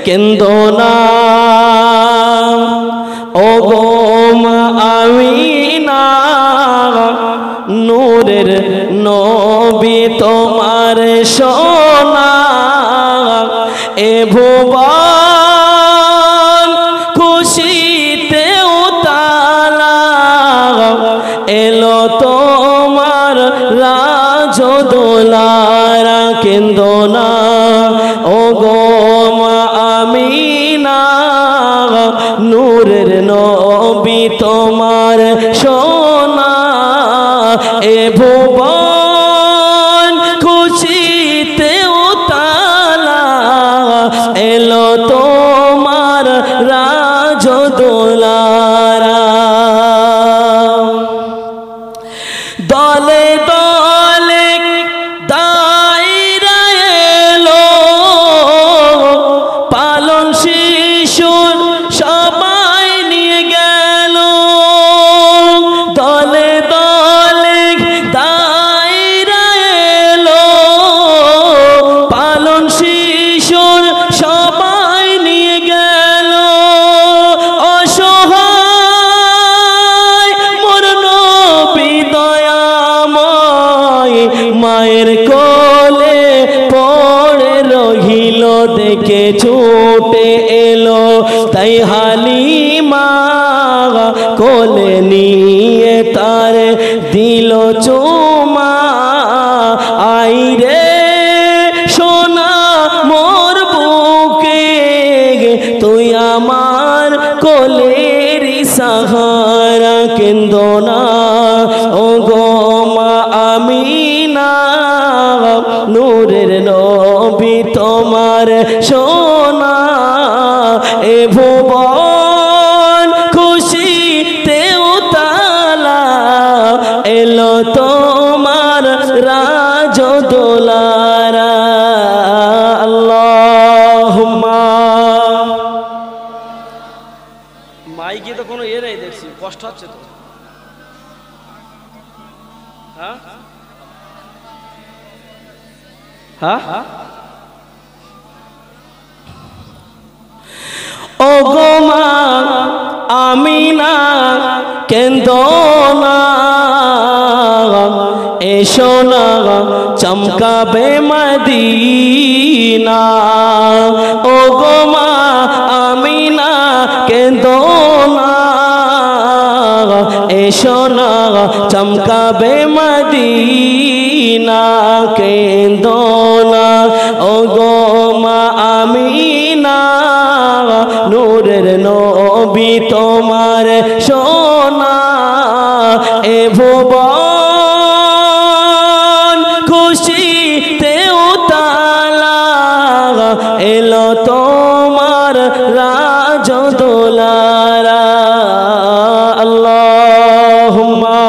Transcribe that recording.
কেন্দো না ও গো মা আমিনা নূরের নবী তোমার সোনা এ ভুবন খুশিতে উতালা এলো তোমার রাজদোলারা কেন্দো না ও গো মা আমিনা নূরের নবী তোমার সোনা এ ভুবন খুশিতে উতালা এলো তোমার রাজদোলারা দলে দলে দাইরা এলো পালন শিশুর সবাই নিয়ে গেল দলে দলে দাইরা এলো পালন শিশুর সবাই নিয়ে গেল অসহায় মোর নবী দয়াময় মায়ের কোলে পড়ে রহিল দেখে ছুটে এলো তাই হালিমা কোলে নিয়ে তার দিল চুমা আই রে সোনা মোর বুকে তুই আমার কোলের সাহারা কেন্দো না ও গো মা আমিনা নূরের নবী তোমার সোনা এ ভুবন খুশিতে উতালা এলো তোমার রাজদোলারা আল্লাহুম্মা মাইকে তো কোনো নেই দেখছি কষ্ট হচ্ছে তো হ্যাঁ হ্যাঁ ও গো মা আমিনা কেন্দো না এসো না চমকাবে মদিনা ও গো মা আমিনা কেন্দো না এসো না চমকাবে মদিনা কেন্দো না ও গো মা আমিনা নূরের নবী তোমার সোনা এ ভুবন খুশিতে উতালা এলো তোমার রাজদোলারা আল্লাহুম্মা